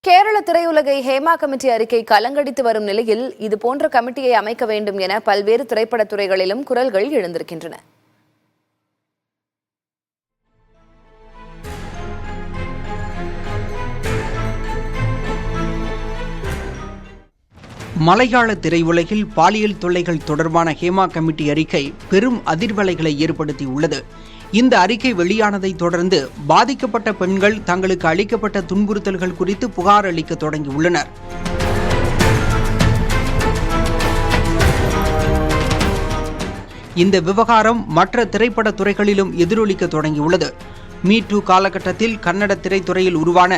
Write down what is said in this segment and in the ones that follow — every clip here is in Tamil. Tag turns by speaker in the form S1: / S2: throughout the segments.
S1: கேரள திரையுலகை ஹேமா கமிட்டி அறிக்கை கலங்கடித்து வரும் நிலையில் இதுபோன்ற கமிட்டியை அமைக்க வேண்டும் என பல்வேறு திரைப்படத் துறைகளிலும் குரல்கள் எழுந்திருக்கின்றன.
S2: மலையாள திரையுலகில் பாலியல் தொல்லைகள் தொடர்பான ஹேமா கமிட்டி அறிக்கை பெரும் அதிர்வலைகளை ஏற்படுத்தியுள்ளது. இந்த அறிக்கை வெளியானதை தொடர்ந்து பாதிக்கப்பட்ட பெண்கள் தங்களுக்கு அளிக்கப்பட்ட துன்புறுத்தல்கள் குறித்து புகார் அளிக்க தொடங்கியுள்ளனர். இந்த விவகாரம் மற்ற திரைப்பட துறைகளிலும் எதிரொலிக்க தொடங்கியுள்ளது. மீ டூ காலகட்டத்தில் கன்னட திரைத்துறையில் உருவான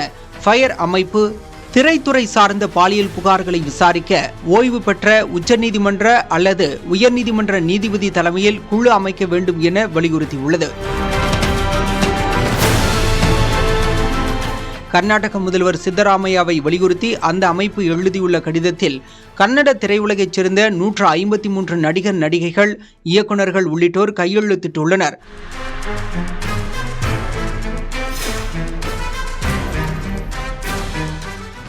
S2: ஃபயர் அமைப்பு திரைத்துறை சார்ந்த பாலியல் புகார்களை விசாரிக்க ஓய்வு பெற்ற உச்சநீதிமன்ற அல்லது உயர்நீதிமன்ற நீதிபதி தலைமையில் குழு அமைக்க வேண்டும் என வலியுறுத்தியுள்ளது. கர்நாடக முதல்வர் சித்தராமையாவை வலியுறுத்தி அந்த அமைப்பு எழுதியுள்ள கடிதத்தில் கன்னட திரையுலகைச் சேர்ந்த 153 நடிகர் நடிகைகள், இயக்குநர்கள் உள்ளிட்டோர் கையெழுத்திட்டுள்ளனர்.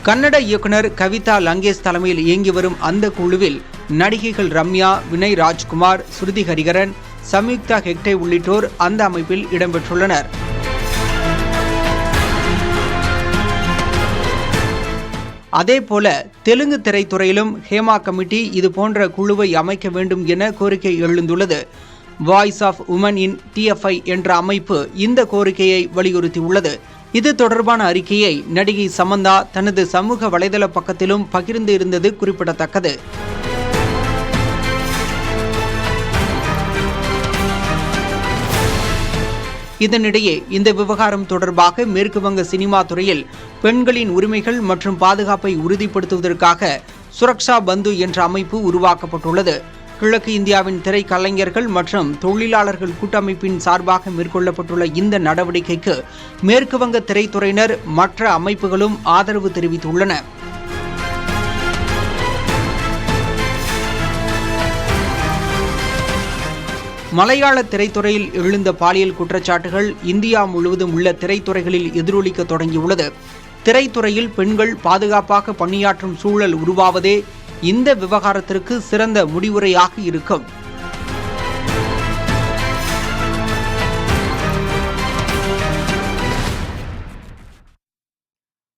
S2: கன்னட இயக்குனர் கவிதா லங்கேஷ் தலைமையில் இயங்கி வரும் அந்த குழுவில் நடிகைகள் ரம்யா, வினய் ராஜ்குமார், ஸ்ருதி ஹரிகரன், சம்யுக்தா ஹெக்டே உள்ளிட்டோர் அந்த அமைப்பில் இடம்பெற்றுள்ளனர். அதேபோல தெலுங்கு திரைத்துறையிலும் ஹேமா கமிட்டி இதுபோன்ற குழுவை அமைக்க வேண்டும் என கோரிக்கை எழுந்துள்ளது. Voice of women in TFI என்ற அமைப்பு இந்த கோரிக்கையை வலியுறுத்தியுள்ளது. இது தொடர்பான அறிக்கையை நடிகை சமந்தா தனது சமூக வலைதள பக்கத்திலும் பகிர்ந்து இருந்தது குறிப்பிடத்தக்கது. இதனிடையே இந்த விவகாரம் தொடர்பாக மேற்கு வங்க சினிமா துறையில் பெண்களின் உரிமைகள் மற்றும் பாதுகாப்பை உறுதிப்படுத்துவதற்காக சுரக்ஷா பந்து என்ற அமைப்பு உருவாக்கப்பட்டுள்ளது. கிழக்கு இந்தியாவின் திரைக்கலைஞர்கள் மற்றும் தொழிலாளர்கள் கூட்டமைப்பின் சார்பாக மேற்கொள்ளப்பட்டுள்ள இந்த நடவடிக்கைக்கு மேற்கு வங்க திரைத்துறையினர் மற்ற அமைப்புகளும் ஆதரவு தெரிவித்துள்ளன. மலையாள திரைத்துறையில் எழுந்த பாலியல் குற்றச்சாட்டுகள் இந்தியா முழுவதும் உள்ள திரைத்துறைகளில் எதிரொலிக்க தொடங்கியுள்ளது. திரைத்துறையில் பெண்கள் பாதுகாப்பாக பணியாற்றும் சூழல் உருவாவதே இந்த விவகாரத்திற்கு சிறந்த முடிவுரையாக இருக்கும்.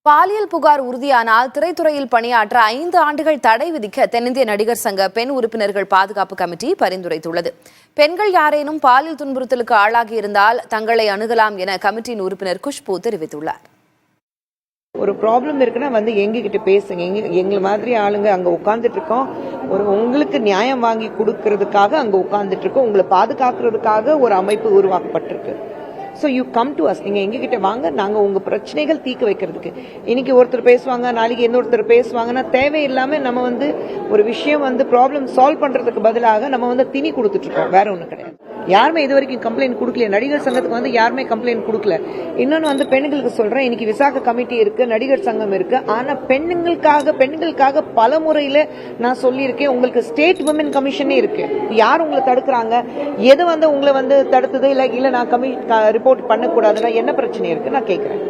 S1: பாலியல் புகார் உறுதியானால் திரைத்துறையில் பணியாற்ற 5 ஆண்டுகள் தடை விதிக்க தென்னிந்திய நடிகர் சங்க பெண் உறுப்பினர்கள் பாதுகாப்பு கமிட்டி பரிந்துரைத்துள்ளது. பெண்கள் யாரேனும் பாலியல் துன்புறுத்தலுக்கு ஆளாகி இருந்தால் தங்களை அணுகலாம் என கமிட்டியின் உறுப்பினர் குஷ்பு தெரிவித்துள்ளார்.
S3: ஒரு ப்ராப்ளம் இருக்குன்னா எங்ககிட்ட பேசுங்க. எங்களை மாதிரி ஆளுங்க அங்க உட்கார்ந்துட்டு இருக்கோம். உங்களுக்கு நியாயம் வாங்கி கொடுக்கறதுக்காக அங்க உட்கார்ந்துட்டு இருக்கோம். உங்களை பாதுகாக்கிறதுக்காக ஒரு அமைப்பு உருவாக்கப்பட்டிருக்கு. So you come to us. நீங்க எங்ககிட்ட வாங்க, நாங்க உங்க பிரச்சனைகள் தீர்க்க வைக்கிறதுக்கு. இன்னைக்கு ஒருத்தர் பேசுவாங்க, நாளைக்கு இன்னொருத்தர் பேசுவாங்கன்னா தேவையில்லாம நம்ம ஒரு விஷயம் ப்ராப்ளம் சால்வ் பண்றதுக்கு பதிலாக நம்ம திணி கொடுத்துட்டு இருக்கோம். வேற ஒண்ணு கிடையாது. யாருமே இது வரைக்கும் கம்ப்ளைண்ட் கொடுக்கல. நடிகர் சங்கத்துக்கு யாருமே கம்ப்ளைண்ட் கொடுக்கல. இன்னொன்னு பெண்களுக்கு சொல்றேன், இன்னைக்கு விசாக கமிட்டி இருக்கு, நடிகர் சங்கம் இருக்கு. ஆனா பெண்களுக்காக பல முறையில நான் சொல்லியிருக்கேன். உங்களுக்கு ஸ்டேட் விமன் கமிஷனே இருக்கு. யார் உங்களை தடுக்கிறாங்க? எது உங்களை தடுத்தது இல்ல நான் ரிப்போர்ட் பண்ணக்கூடாதுன்னா என்ன பிரச்சனை இருக்கு நான் கேட்கிறேன்.